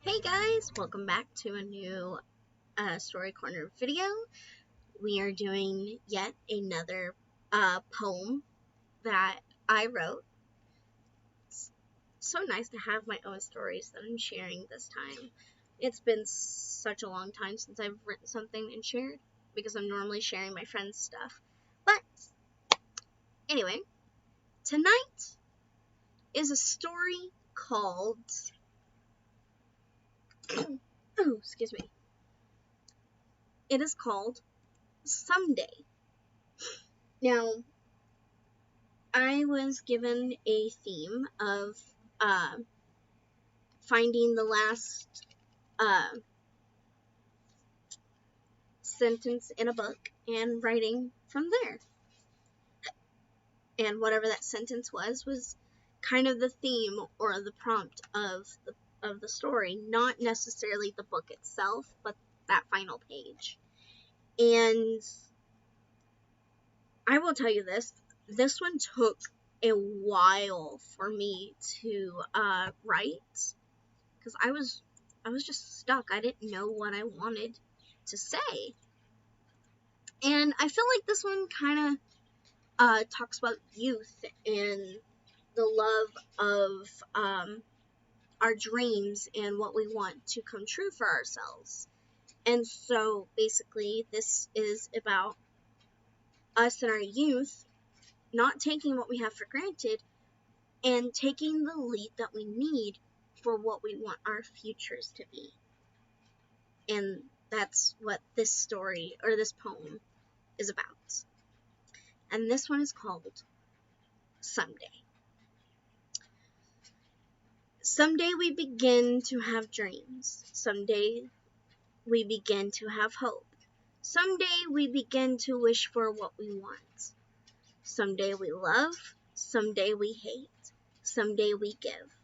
Hey guys, welcome back to a new Story Corner video. We are doing yet another poem that I wrote. It's so nice to have my own stories that I'm sharing this time. It's been such a long time since I've written something and shared because I'm normally sharing my friends' stuff. But anyway, tonight is a story called oh, excuse me. It is called Someday. Now, I was given a theme of uh, finding the last uh, sentence in a book and writing from there. And whatever that sentence was kind of the theme or the prompt of the story, not necessarily the book itself, but that final page. And I will tell you this one took a while for me to write because I was just stuck. I didn't know what I wanted to say. And I feel like this one kind of talks about youth and the love of our dreams and what we want to come true for ourselves. And so basically this is about us in our youth not taking what we have for granted and taking the leap that we need for what we want our futures to be. And that's what this story or this poem is about. And this one is called Someday. Someday we begin to have dreams. Someday we begin to have hope. Someday we begin to wish for what we want. Someday we love. Someday we hate. Someday we give.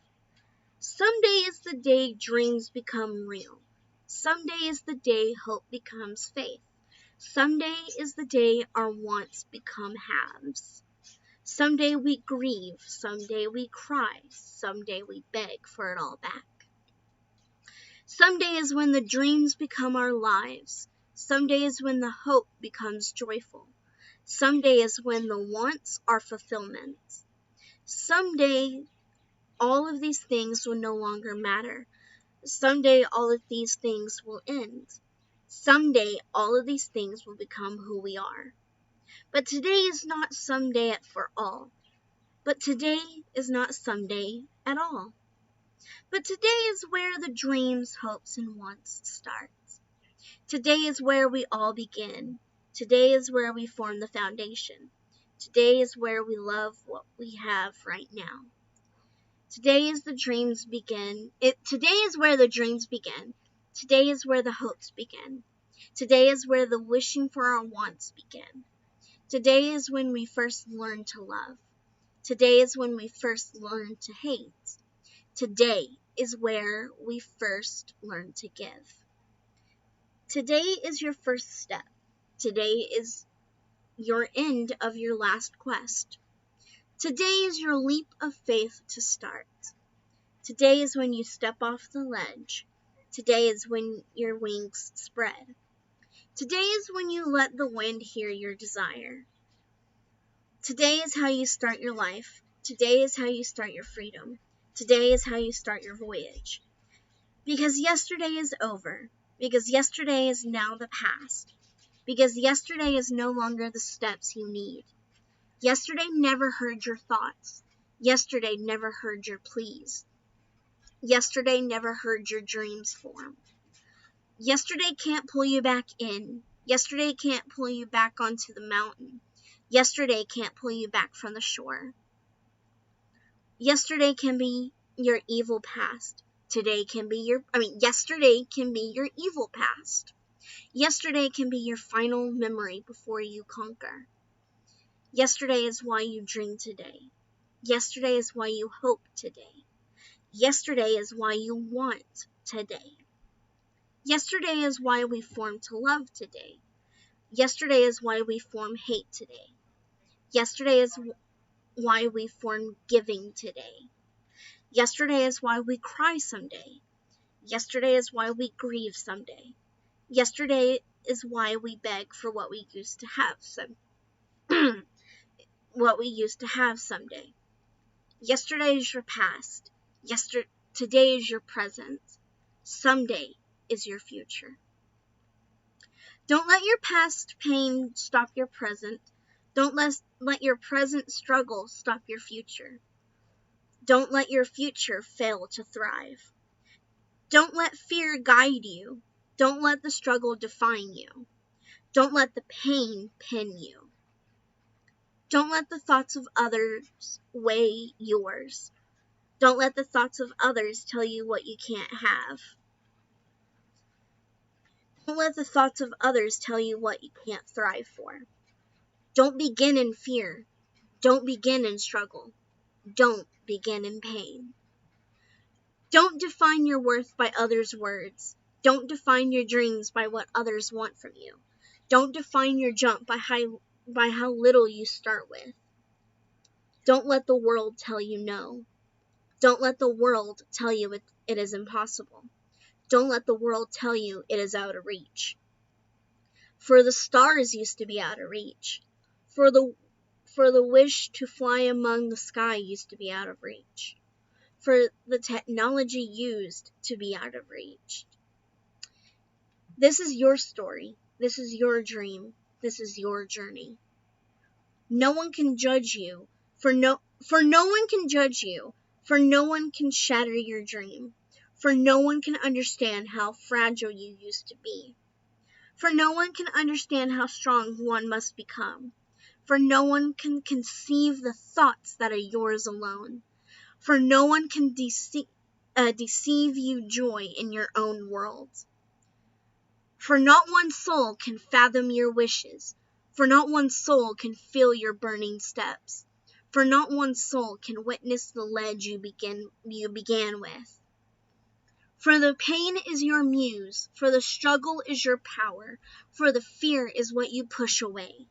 Someday is the day dreams become real. Someday is the day hope becomes faith. Someday is the day our wants become haves. Someday we grieve, someday we cry, someday we beg for it all back. Someday is when the dreams become our lives. Someday is when the hope becomes joyful. Someday is when the wants are fulfillment. Someday all of these things will no longer matter. Someday all of these things will end. Someday all of these things will become who we are. But today is not someday for all. But today is not someday at all. But today is where the dreams, hopes, and wants start. Today is where we all begin. Today is where we form the foundation. Today is where we love what we have right now. Today is the dreams begin. Today is where the dreams begin. Today is where the hopes begin. Today is where the wishing for our wants begin. Today is when we first learn to love. Today is when we first learn to hate. Today is where we first learn to give. Today is your first step. Today is your end of your last quest. Today is your leap of faith to start. Today is when you step off the ledge. Today is when your wings spread. Today is when you let the wind hear your desire. Today is how you start your life. Today is how you start your freedom. Today is how you start your voyage. Because yesterday is over. Because yesterday is now the past. Because yesterday is no longer the steps you need. Yesterday never heard your thoughts. Yesterday never heard your pleas. Yesterday never heard your dreams form. Yesterday can't pull you back in. Yesterday can't pull you back onto the mountain. Yesterday can't pull you back from the shore. Yesterday can be your evil past. Yesterday can be your evil past. Yesterday can be your final memory before you conquer. Yesterday is why you dream today. Yesterday is why you hope today. Yesterday is why you want today. Yesterday is why we form to love today. Yesterday is why we form hate today. Yesterday is why we form giving today. Yesterday is why we cry someday. Yesterday is why we grieve someday. Yesterday is why we beg for what we used to have what we used to have someday. Yesterday is your past. Today is your present. Someday is your future. Don't let your past pain stop your present. Don't let your present struggle stop your future. Don't let your future fail to thrive. Don't let fear guide you. Don't let the struggle define you. Don't let the pain pin you. Don't let the thoughts of others weigh yours. Don't let the thoughts of others tell you what you can't have. Don't let the thoughts of others tell you what you can't thrive for. Don't begin in fear. Don't begin in struggle. Don't begin in pain. Don't define your worth by others' words. Don't define your dreams by what others want from you. Don't define your jump by how little you start with. Don't let the world tell you no. Don't let the world tell you it is impossible. Don't let the world tell you it is out of reach. For the stars used to be out of reach. For the wish to fly among the sky used to be out of reach. For the technology used to be out of reach. This is your story. This is your dream. This is your journey. No one can judge you, for no one can judge you, for no one can shatter your dream, for no one can understand how fragile you used to be, for no one can understand how strong one must become, for no one can conceive the thoughts that are yours alone, for no one can deceive you joy in your own world. For not one soul can fathom your wishes, for not one soul can feel your burning steps, for not one soul can witness the ledge you began with. For the pain is your muse, for the struggle is your power, for the fear is what you push away.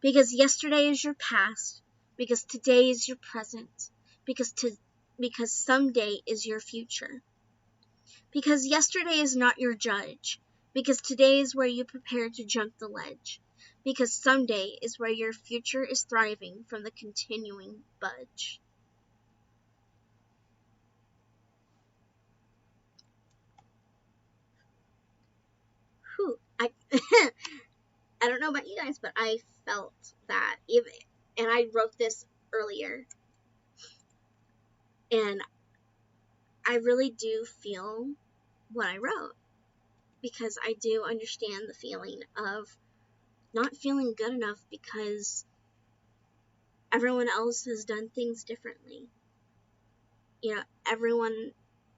Because yesterday is your past, because today is your present, because someday is your future. Because yesterday is not your judge, because today is where you prepare to jump the ledge, because someday is where your future is thriving from the continuing budge. Whew, I don't know about you guys, but I felt that and I wrote this earlier, and I really do feel what I wrote, because I do understand the feeling of not feeling good enough because everyone else has done things differently. You know,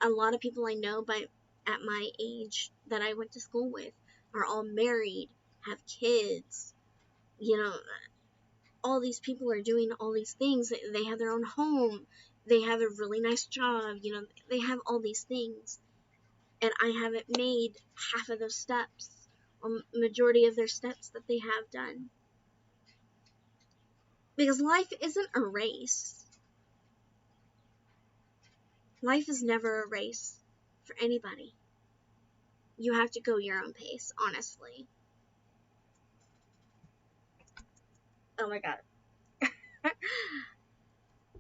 a lot of people I know at my age that I went to school with are all married, have kids, you know, all these people are doing all these things. They have their own home, they have a really nice job, you know, they have all these things. And I haven't made half of those steps, or majority of their steps that they have done. Because life isn't a race. Life is never a race for anybody. You have to go your own pace, honestly. Oh my god. That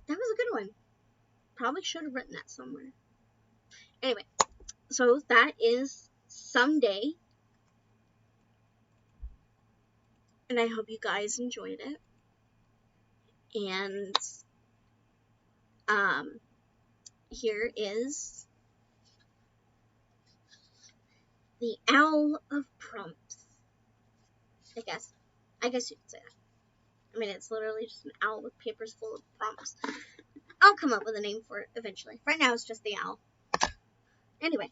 was a good one. Probably should have written that somewhere. Anyway, so that is Someday. And I hope you guys enjoyed it. And here is the Owl of Prompts. I guess you could say that. I mean, it's literally just an owl with papers full of prompts. I'll come up with a name for it eventually. Right now, it's just the owl. Anyway,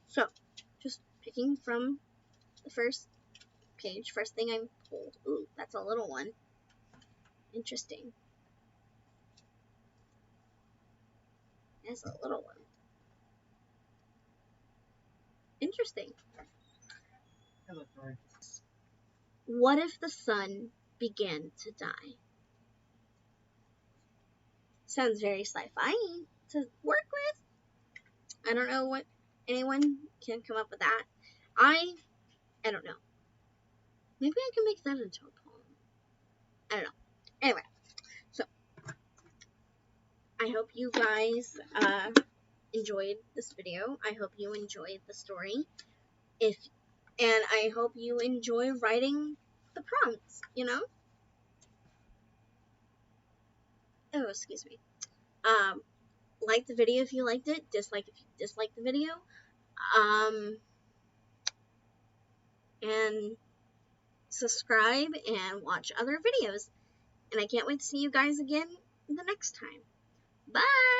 so just picking from the first page, first thing I pulled. Ooh, that's a little one. Interesting. That's a little one. Interesting. What if the sun began to die? Sounds very sci-fi to work with. I don't know what Anyone can come up with that. I don't know. Maybe I can make that into a poem. I don't know. Anyway, so I hope you guys enjoyed this video. I hope you enjoyed the story. And I hope you enjoy writing the prompts, you know? Oh, excuse me. Like the video if you liked it, dislike if you disliked the video. And subscribe and watch other videos. And I can't wait to see you guys again the next time. Bye!